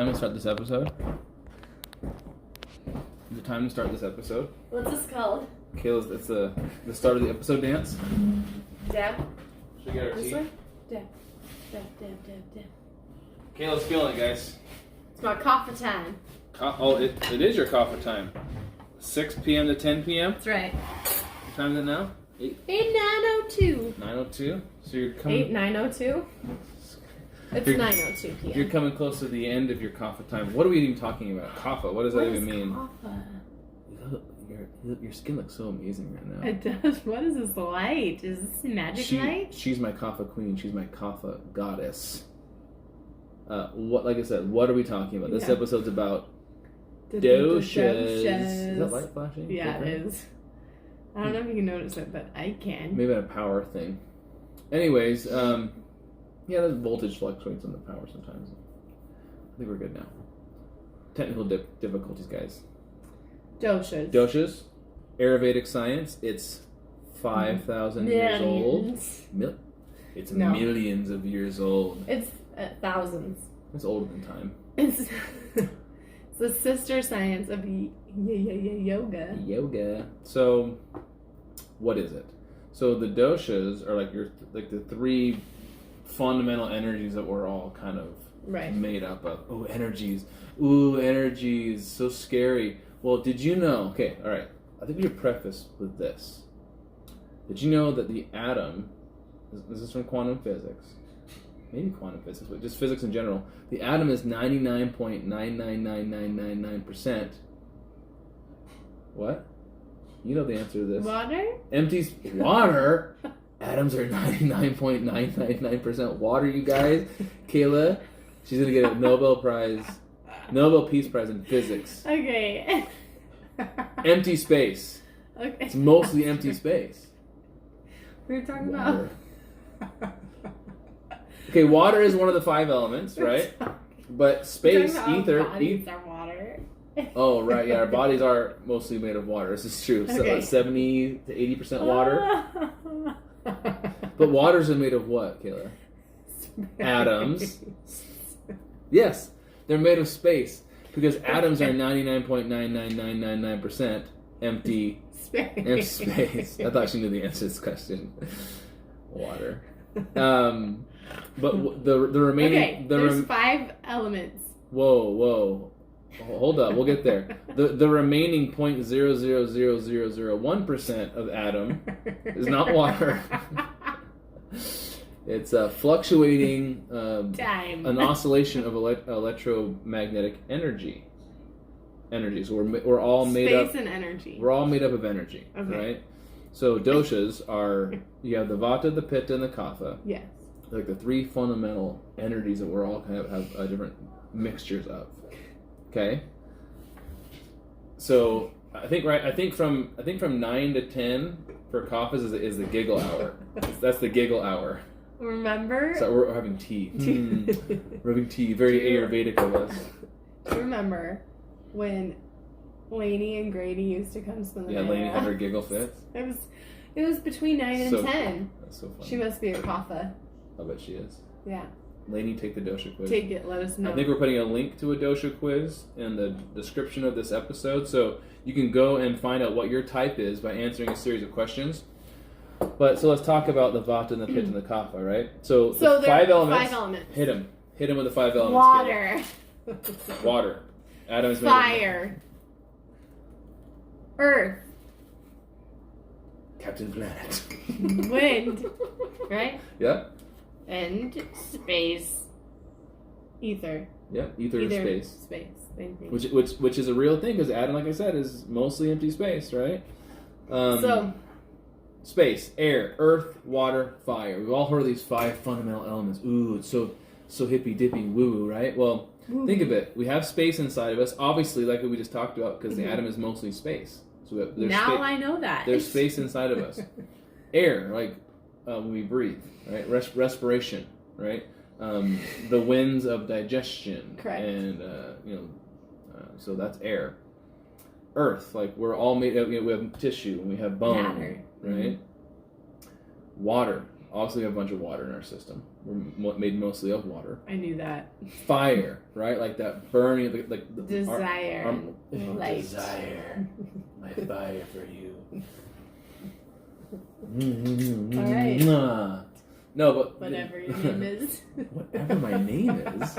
time to start this episode? Is it time to start this episode? What's this called? Kayla's, it's the start of the episode dance. Dab. Should we get our This tea? way? Dab. Dab, dab, dab, dab. Kayla's feeling it, guys. It's my coffee time. It is your coffee time. 6 p.m. to 10 p.m. That's right. What time is it now? 9:02. 9:02. So you're coming. 9:02? It's 9:02 p.m. You're coming close to the end of your coffee time. What are we even talking about? Kaffa. What does that even mean? Kaffa? Your skin looks so amazing right now. It does. What is this light? Is this magic light? She's my kaffa queen. She's my kaffa goddess. Like I said, what are we talking about? This episode's about doshas. Is that light flashing? Yeah, it is. I don't know if you can notice it, but I can. Maybe a power thing. Anyways, yeah, the voltage fluctuates on the power sometimes. I think we're good now. Technical difficulties, guys. Doshas. Doshas, Ayurvedic science. It's 5,000 years old. It's millions of years old. It's thousands. It's older than time. It's the sister science of yoga. Yoga. So, what is it? So the doshas are like the three fundamental energies that we're all kind of made up of. Oh, energies. Ooh, energies. So scary. Well, did you know? Okay, all right. I think we should preface with this. Did you know that the atom? This is from quantum physics. Maybe quantum physics, but just physics in general. The atom is 99.999999%. What? You know the answer to this. Water? Empty water? Atoms are 99.999% water, you guys. Kayla, she's going to get a Nobel Peace Prize in physics. Okay. Empty space. Okay. It's mostly empty space. We were talking Water. Okay, water is one of the 5 elements, right? But space, ether... Bodies are water. Oh, right, yeah, our bodies are mostly made of water. This is true. So 70 to 80% water. But waters are made of what, Kayla? Space. Atoms. Yes, they're made of space. Because atoms are 99.99999% empty. Space. Space. I thought she knew the answer to this question. Water. But the remaining... Okay, there's 5 elements. Whoa. Hold up, we'll get there. The remaining 0.000001% of atom is not water. It's a fluctuating an oscillation of electromagnetic energy. So we're all made up. Space and energy. We're all made up of energy, right? So doshas are, you have the vata, the pitta, and the kapha. Yes. Like the 3 fundamental energies that we're all kind of have different mixtures of. Okay. So I think from 9 to 10 for kaphas is the giggle hour. That's the giggle hour. Remember? So we're having tea. We're having tea. Very Ayurvedic of us. Do you remember when Lainey and Grady used to come spend the night? Yeah, Lainey had her giggle fits. It was between 9 and 10. That's so funny. She must be a kapha. I bet she is. Yeah. Lainey, take the dosha quiz. Take it, let us know. I think we're putting a link to a dosha quiz in the description of this episode, so you can go and find out what your type is by answering a series of questions. But so let's talk about the vata and the pitta and the kapha, right? So the 5 elements. 5 elements. Hit them with the 5 elements. Water. Water. Atoms. Fire. Earth. Captain Planet. Wind. Right? Yeah. And space. Ether. Yeah, ether and space. Space. Which is a real thing, because atom, like I said, is mostly empty space, right? Space, air, earth, water, fire. We've all heard of these 5 fundamental elements. Ooh, it's so hippy dippy woo woo, right? Well, think of it. We have space inside of us, obviously, like what we just talked about, because the atom is mostly space. So I know that. There's space inside of us. Air, like when we breathe, right? Respiration, right? The winds of digestion. Correct. And so that's air. Earth, like we're all made of. We have tissue and we have bone, Matter. right? Water, obviously we have a bunch of water in our system. We're made mostly of water. I knew that. Fire, right? Like that burning, like the desire, light. Desire, my fire for you. All right. No, but whatever your name is. Whatever my name is.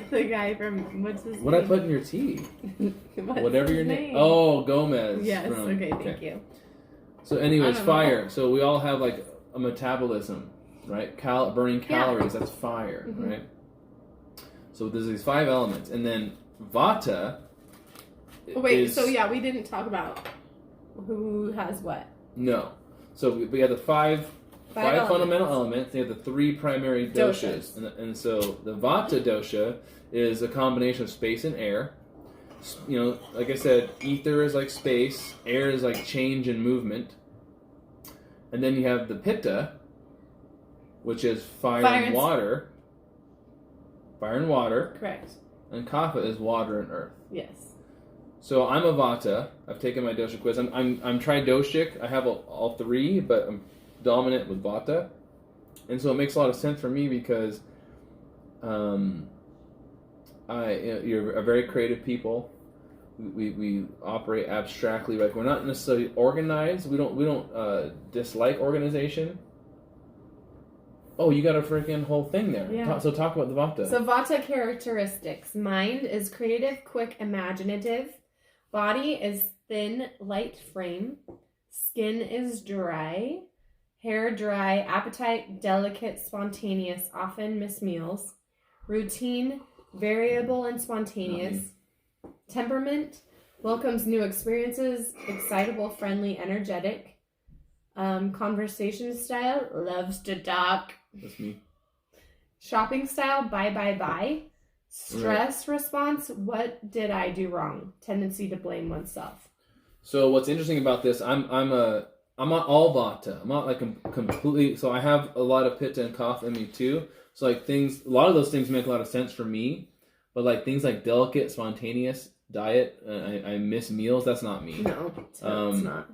The guy from what's his name? What I put in your tea? Whatever your name. Oh, Gomez. Yes. Okay. Thank you. So, anyways, fire. So we all have like a metabolism, right? Burning calories. Yeah. That's fire, right? So there's these 5 elements, and then Vata. Wait. So yeah, we didn't talk about who has what. No. So we have the five fundamental elements. They have the 3 primary doshas. And so the Vata dosha is a combination of space and air. You know, like I said, ether is like space, air is like change and movement. And then you have the Pitta, which is fire and water. Fire and water. Correct. And Kapha is water and earth. Yes. So I'm a Vata. I've taken my dosha quiz. I'm tridoshic. I have all 3, but I'm dominant with Vata. And so it makes a lot of sense for me because you're a very creative people. We operate abstractly. Like we're not necessarily organized. We don't dislike organization. Oh, you got a freaking whole thing there. Yeah. So talk about the Vata. So Vata characteristics. Mind is creative, quick, imaginative. Body is thin, light frame. Skin is dry. Hair dry. Appetite delicate, spontaneous, often miss meals. Routine variable and spontaneous. Temperament welcomes new experiences. Excitable, friendly, energetic. Conversation style loves to talk. That's me. Shopping style buy. Stress response, what did I do wrong? Tendency to blame oneself. So what's interesting about this, I'm not all Vata. I'm not like completely. So I have a lot of Pitta and Kapha in me too. So like a lot of those things make a lot of sense for me. But like things like delicate, spontaneous diet, I miss meals. That's not me. No, it's not.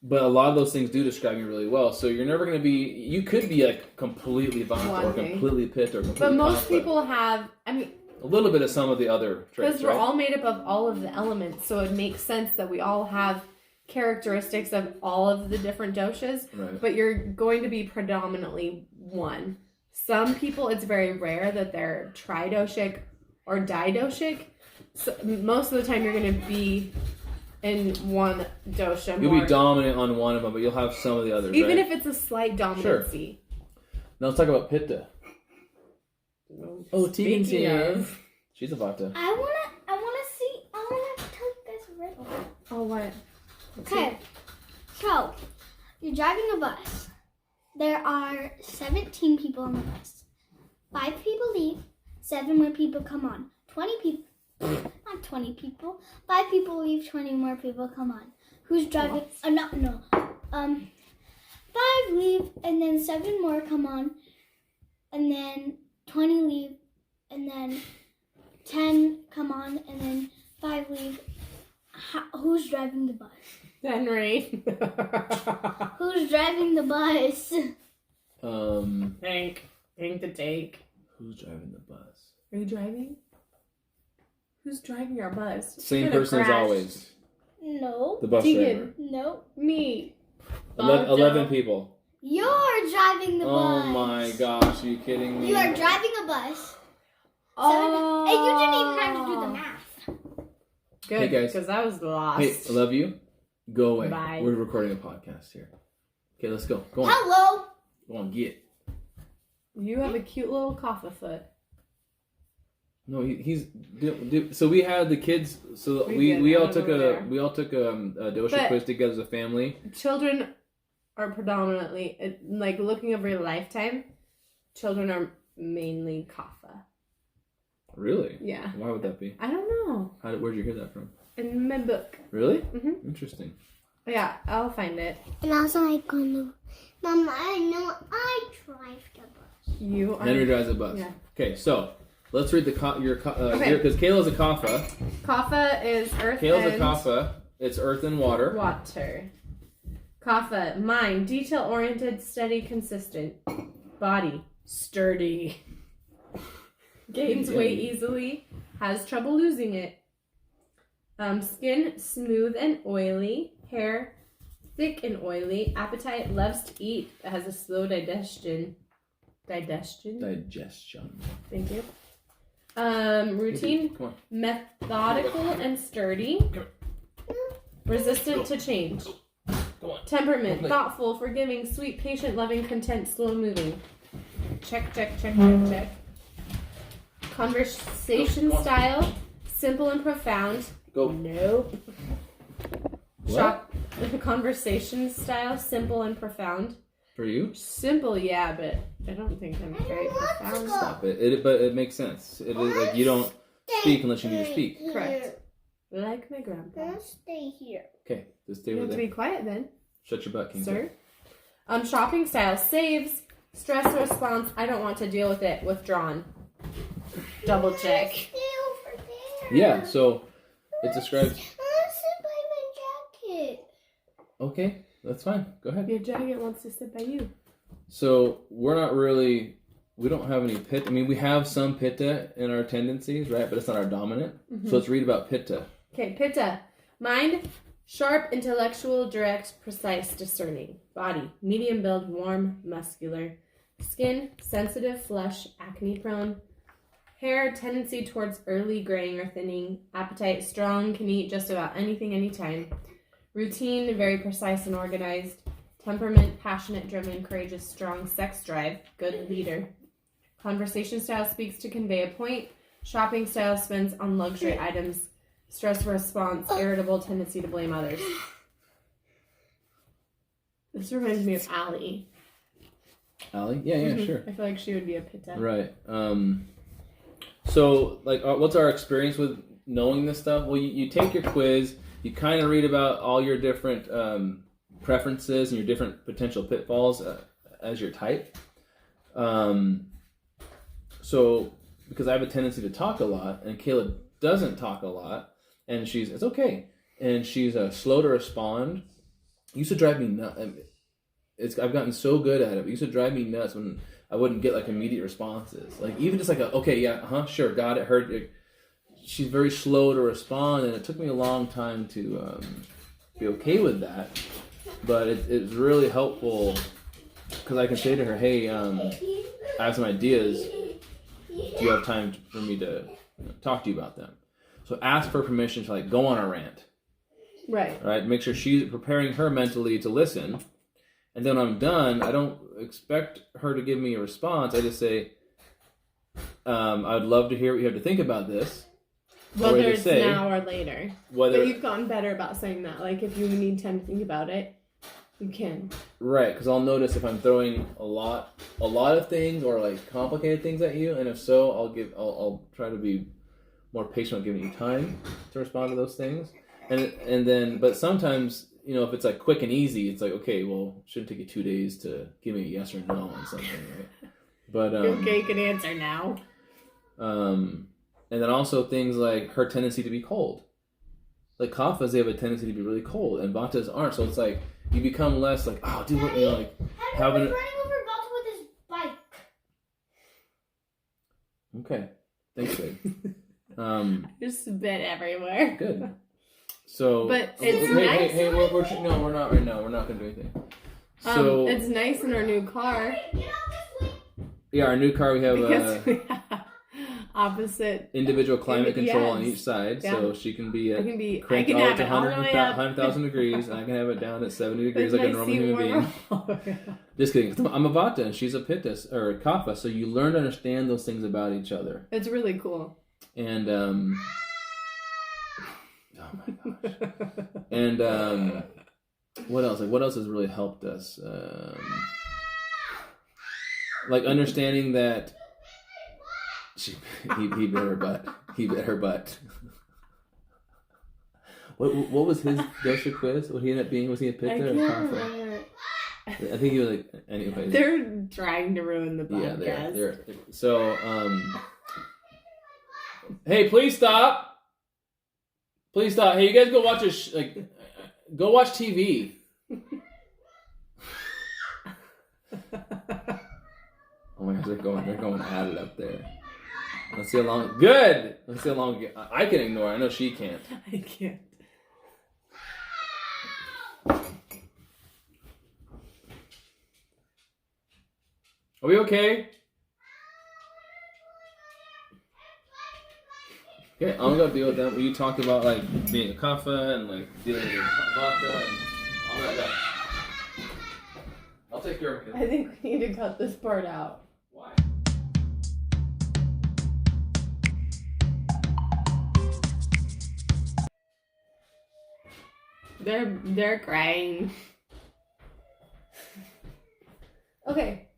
But a lot of those things do describe me really well. So you're never going to be. You could be like completely Vata or completely Pitta or completely. But most people have. I mean, a little bit of some of the other traits. Because we're all made up of all of the elements, so it makes sense that we all have characteristics of all of the different doshas. Right. But you're going to be predominantly one. Some people, it's very rare that they're tridoshic or didoshic. So most of the time, you're going to be in one dosha. You'll be dominant on one of them, but you'll have some of the others. Even if it's a slight dominancy. Sure. Now let's talk about Pitta. Oh, Tegan's here. She's a Vata. I wanna tell you guys a riddle. Oh, what? Okay. So, you're driving a bus. There are 17 people on the bus. 5 people leave. 7 more people come on. 20 people. Not 20 people. 5 people leave. 20 more people come on. Who's driving? No. 5 leave, and then 7 more come on, and then 20 leave, and then 10 come on, and then 5 leave. Who's driving the bus? Henry. Who's driving the bus? Hank the take. Who's driving the bus? Are you driving? Who's driving our bus? Same person as always. No. The bus driver. No. Me. 11 people. You're driving the bus. Oh my gosh, are you kidding me? You are driving a bus. Oh. And you didn't even have to do the math. Good, hey guys. because I was lost. Hey, I love you. Go away. Bye. We're recording a podcast here. Okay, let's go. Go on. Hello. Go on, get. You have a cute little Kapha foot. No, he's. So we had the kids. So we all took a dosha quiz together as a family. Children are predominantly, like looking over your lifetime, children are mainly Kapha. Really? Yeah. Why would that be? I don't know. Where'd you hear that from? In my book. Really? Mm-hmm. Interesting. Yeah, I'll find it. And also Mama, I know I drive the bus. Henry drives a bus. Yeah. Okay, so let's read because Kayla's a Kapha. Kapha is earth. Kayla's a Kapha. It's earth and water. Water. Kapha, mind, detail-oriented, steady, consistent. Body, sturdy. Gains weight easily, has trouble losing it. Skin, smooth and oily. Hair, thick and oily. Appetite, loves to eat. Has a slow digestion. Digestion. Thank you. Routine, methodical and sturdy. Resistant to change. Temperament, thoughtful, forgiving, sweet, patient, loving, content, slow moving. Check. Conversation style, simple and profound. Nope. Conversation style, simple and profound. For you? Simple, yeah, but I don't think I'm very profound. Stop it. But it makes sense. It is like you don't speak unless you need to speak. Correct. Like my grandpa. I'll stay here. Okay, just stay You with have it. to be quiet then. Shut your butt, King. Sir. Shopping style, saves, stress response, I don't want to deal with it, withdrawn. Double check. Stay over there. Yeah, so it describes... I want to sit by my jacket. Okay, that's fine. Go ahead. Your jacket wants to sit by you. So we don't have any pitta. I mean, we have some pitta in our tendencies, right? But it's not our dominant. Mm-hmm. So let's read about pitta. Okay, pitta. Mind, sharp, intellectual, direct, precise, discerning. Body, medium build, warm, muscular. Skin, sensitive, flush, acne prone. Hair, tendency towards early graying or thinning. Appetite, strong, can eat just about anything, anytime. Routine, very precise and organized. Temperament, passionate, driven, courageous, strong. Sex drive, good leader. Conversation style, speaks to convey a point. Shopping style, spends on luxury items. Stress response, irritable, tendency to blame others. This reminds me of Allie. Allie? Yeah, sure. I feel like she would be a pitta. Right. So, like, what's our experience with knowing this stuff? Well, you take your quiz, you kind of read about all your different preferences and your different potential pitfalls as your type. So, because I have a tendency to talk a lot, and Kayla doesn't talk a lot, and it's okay, and she's slow to respond. It used to drive me nuts. I've gotten so good at it. It used to drive me nuts when I wouldn't get like immediate responses. Like even just like okay, yeah, sure, got it, heard it. She's very slow to respond, and it took me a long time to be okay with that. But it's really helpful because I can say to her, hey, I have some ideas. Do you have time for me to talk to you about them? So ask for permission to like go on a rant. Right. Make sure she's preparing her mentally to listen. And then when I'm done, I don't expect her to give me a response. I just say, I'd love to hear what you have to think about this. Whether it's now or later. But you've gotten better about saying that. Like, if you need time to think about it, you can. Right, because I'll notice if I'm throwing a lot of things or, like, complicated things at you. And if so, I'll try to be more patient with giving you time to respond to those things. And then, but sometimes... if it's like quick and easy, it's like, okay, well, it shouldn't take you 2 days to give me a yes or no on something, right? But okay, you can answer now. And then also things like her tendency to be cold. Like Kaphas, they have a tendency to be really cold, and Vatas aren't. So it's like you become less like, oh, dude, what, like having. Running over Vata with his bike. Okay, thanks, babe. Just spit everywhere. Good. So, but it's nice. Hey, we're not right now. We're not gonna do anything. So it's nice in our new car. Yeah, our new car we have we have opposite individual climate control on each side, so she can be cranked out to 100,000 degrees, and I can have it down at 70 degrees like a normal human being. Just kidding. I'm a Vata and she's a Pitta or a Kapha, so you learn to understand those things about each other. It's really cool. And oh my gosh. And what else? Like, what else has really helped us? Like understanding that he bit her butt. He bit her butt. What was his dosha quiz? What he ended up being? Was he a Pitta or Kapha? I think he was like anyway. They're trying to ruin the podcast. Yeah, they're so hey, please stop. Please stop. Hey, you guys go watch go watch TV. Oh my gosh, they're going at it up there. Let's see how long. Good. Let's see how long. I can ignore it. I know she can't. I can't. Are we okay? Okay, I'm gonna deal with that. You talked about like being a kapha and like dealing with vata and all that. I'll take care of it. I think we need to cut this part out. Why? They're crying. Okay.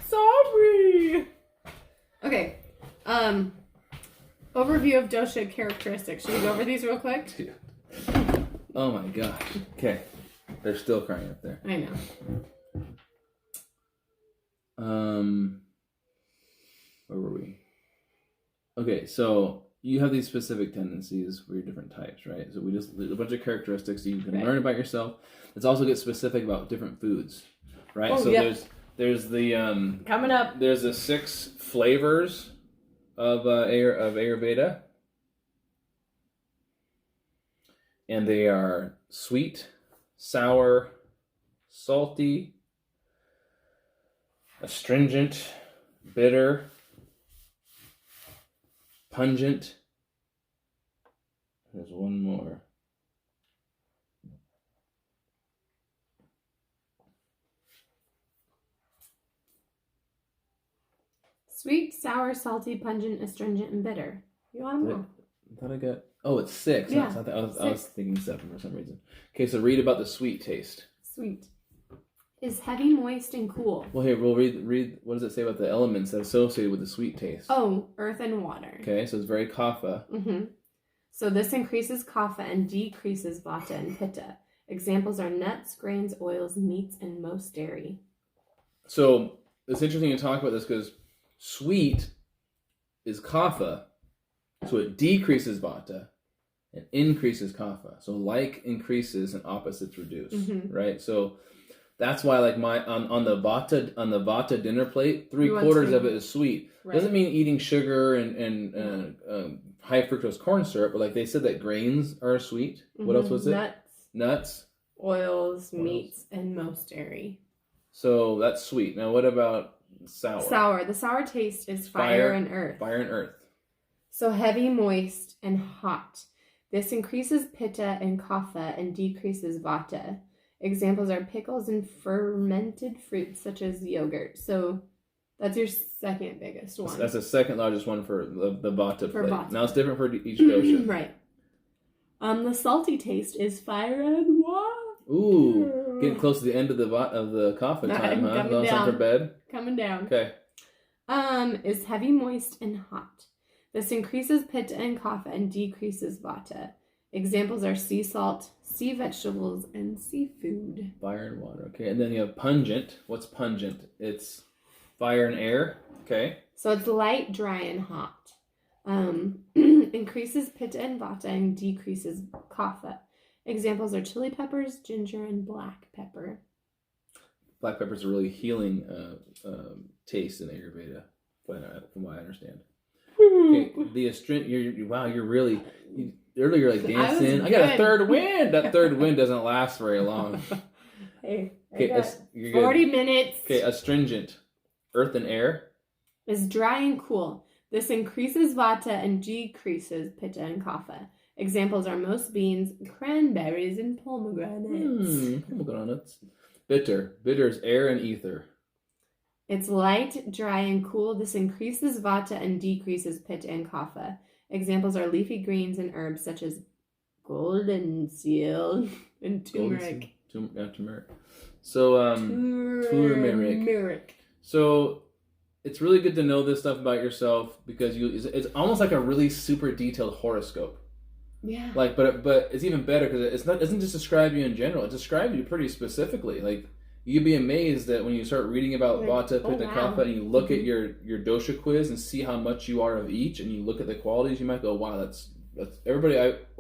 Sorry. Okay. Overview of dosha characteristics. Should we go over these real quick? Dude. Oh my gosh. Okay. They're still crying up there. I know. Where were we? Okay, so you have these specific tendencies for your different types, right? So there's a bunch of characteristics that you can learn about yourself. Let's also get specific about different foods, right? Oh, so yep. there's the coming up. There's the 6 flavors of Ayurveda, and they are sweet, sour, salty, astringent, bitter, pungent. There's one more. Sweet, sour, salty, pungent, astringent, and bitter. You want them all? I thought I got... Oh, it's 6. Yeah, I was thinking 7 for some reason. Okay, so read about the sweet taste. Sweet. Is heavy, moist, and cool. Well, here, we'll read. What does it say about the elements that are associated with the sweet taste? Oh, earth and water. Okay, so it's very kapha. Mm-hmm. So this increases kapha and decreases vata and pitta. Examples are nuts, grains, oils, meats, and most dairy. So it's interesting to talk about this because sweet is kapha, so it decreases vata and increases kapha. So like increases and opposites reduce, right? So that's why, like on the vata dinner plate, 3/4 of it is sweet. Right. Doesn't mean eating sugar and high fructose corn syrup, but like they said that grains are sweet. Mm-hmm. What else was it? Nuts, oils, meats, and most dairy. So that's sweet. Now what about sour? Sour. The sour taste is fire and earth. Fire and earth. So heavy, moist, and hot. This increases pitta and kapha and decreases vata. Examples are pickles and fermented fruits such as yogurt. So that's your second biggest one. That's the second largest one for the vata plate. Vata. Now it's different for each dosha. Right. The salty taste is fire and water. Ooh, getting close to the end of the kapha time, huh? Going time for bed. Coming down. Okay. Is heavy, moist, and hot. This increases pitta and kapha and decreases vata. Examples are sea salt, sea vegetables, and seafood. Fire and water. Okay, and then you have pungent. What's pungent? It's fire and air. Okay. So it's light, dry, and hot. Increases pitta and vata and decreases kapha. Examples are chili peppers, ginger, and black pepper. Black pepper is a really healing taste in Ayurveda, from what I understand. Okay, the astringent. Wow, you're really. Earlier, you're like dancing. I got a third wind. That third wind doesn't last very long. Hey, okay, you're 40 minutes. Okay, astringent, earth and air. Is dry and cool. This increases vata and decreases pitta and kapha. Examples are most beans, cranberries, and pomegranates. Pomegranates. Bitter. Bitter is air and ether. It's light, dry, and cool. This increases vata and decreases pitta and kapha. Examples are leafy greens and herbs such as golden seal and turmeric. Turmeric. So, turmeric. So, it's really good to know this stuff about yourself because it's almost like a really super detailed horoscope. Yeah. Like, but it's even better because it doesn't just describe you in general. It describes you pretty specifically. Like, you'd be amazed that when you start reading about vata, pitta, kapha, and you look at your dosha quiz and see how much you are of each, and you look at the qualities, you might go, "Wow, that's everybody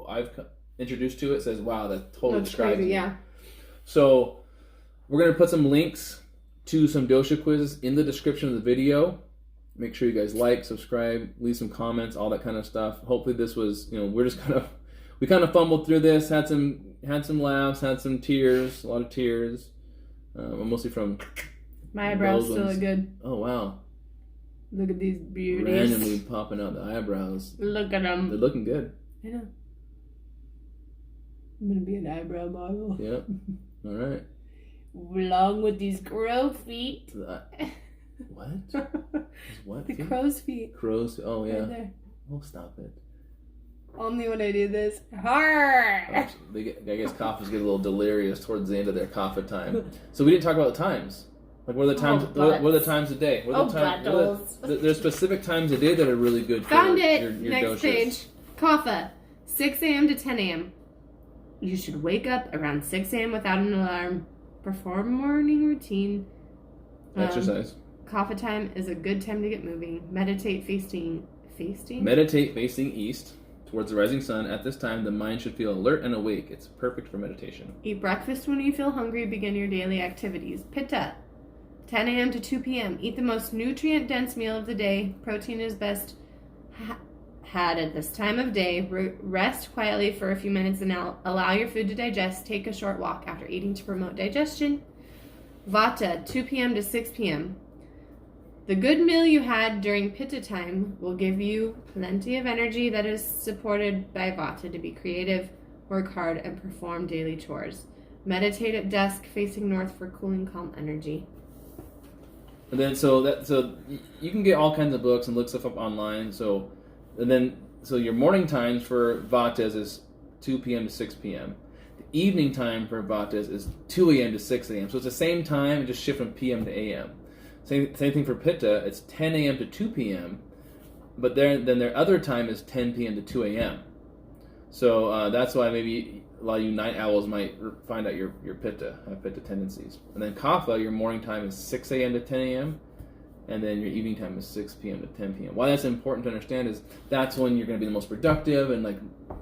I've introduced to it says, wow, that totally describes crazy, me." Yeah. So we're gonna put some links to some dosha quizzes in the description of the video. Make sure you guys like, subscribe, leave some comments, all that kind of stuff. Hopefully this was, we're just we kind of fumbled through this, had some laughs, had some tears, a lot of tears, mostly from my eyebrows still look good. Oh wow! Look at these beauties. Randomly popping out the eyebrows. Look at them. They're looking good. I know. I'm gonna be an eyebrow model. Yep. All right. Along with these crow feet. What? What? The crow's feet. Crows. Oh yeah. Right there. Oh, stop it. Only when I do this. Harr! I guess coffers get a little delirious towards the end of their coffee time. So we didn't talk about the times. Like what are the times? What are the times a day? There's specific times a day that are really good for Found it. your Next doshas. page. Kapha. 6 a.m. to 10 a.m. You should wake up around 6 a.m. without an alarm. Perform morning routine. Exercise. Kapha time is a good time to get moving. Meditate facing east towards the rising sun. At this time, the mind should feel alert and awake. It's perfect for meditation. Eat breakfast when you feel hungry. Begin your daily activities. Pitta. 10 a.m. to 2 p.m. Eat the most nutrient-dense meal of the day. Protein is best had at this time of day. Rest quietly for a few minutes and allow your food to digest. Take a short walk after eating to promote digestion. Vata. 2 p.m. to 6 p.m. The good meal you had during Pitta time will give you plenty of energy that is supported by Vata to be creative, work hard, and perform daily chores. Meditate at dusk, facing north for cooling, calm energy. And then so you can get all kinds of books and look stuff up online. So your morning times for Vatas is 2 p.m. to 6 p.m. The evening time for Vatas is 2 a.m. to 6 a.m. So it's the same time, it just shift from p.m. to a.m. Same thing for Pitta. It's 10 a.m. to 2 p.m. But then their other time is 10 p.m. to 2 a.m. So that's why maybe a lot of you night owls might find out your Pitta, have Pitta tendencies. And then Kapha, your morning time is 6 a.m. to 10 a.m. And then your evening time is 6 p.m. to 10 p.m. Why that's important to understand is that's when you're going to be the most productive and like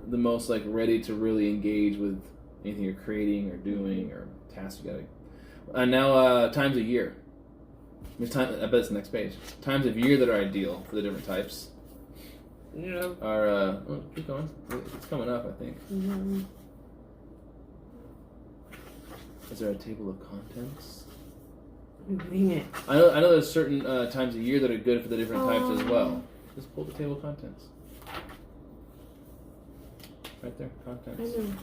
the most like ready to really engage with anything you're creating or doing or tasks you got to. And now times of year. I bet it's the next page. Times of year that are ideal for the different types. Yeah. Are keep going. It's coming up, I think. Mm-hmm. Is there a table of contents? Dang it. I know there's certain times of year that are good for the different types as well. Just pull the table of contents. Right there, contents. I know.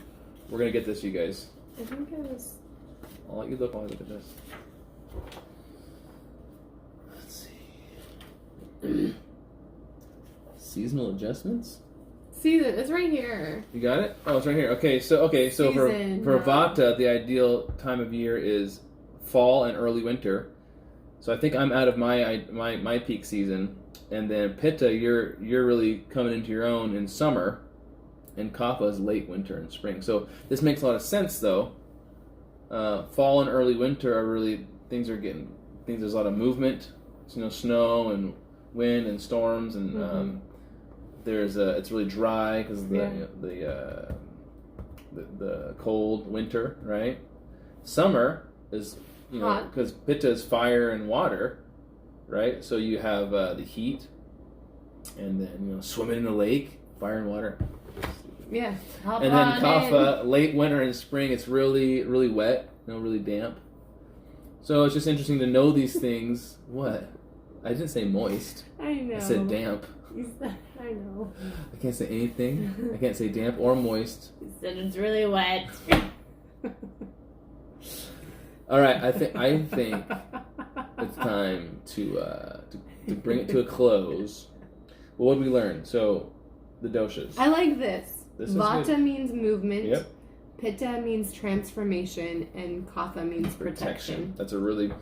We're gonna get this, you guys. I think it was. I'll let you look while I look at this. Seasonal adjustments? Season, it's right here. You got it? Oh, it's right here. Okay, so for Vata, the ideal time of year is fall and early winter. So I think I'm out of my peak season, and then Pitta, you're really coming into your own in summer, and Kapha is late winter and spring. So this makes a lot of sense, though. Fall and early winter are really there's a lot of movement, snow and wind and storms, and it's really dry because of the cold winter, right? Summer is because Pitta is fire and water, right? So you have the heat, and then swimming in the lake, fire and water. Yeah. And then Kapha, late winter and spring, it's really really wet, really damp. So it's just interesting to know these things. What? I didn't say moist. I know. I said damp. I know. I can't say anything. I can't say damp or moist. You said it's really wet. All right, I think it's time to bring it to a close. Well, what did we learn? So, the doshas. I like this. Vata means movement. Yep. Pitta means transformation, and Kapha means protection. That's a really.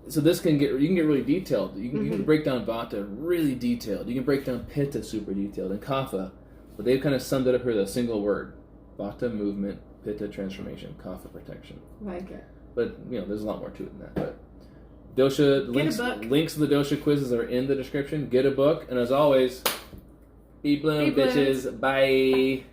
So you can get really detailed. You can break down Vata really detailed. You can break down Pitta super detailed, and Kapha, but they've kind of summed it up here with a single word: Vata movement, Pitta transformation, Kapha protection. Like it. But there's a lot more to it than that. But dosha links to the dosha quizzes are in the description. Get a book, and as always, B.Bloomed, bitches. Bye.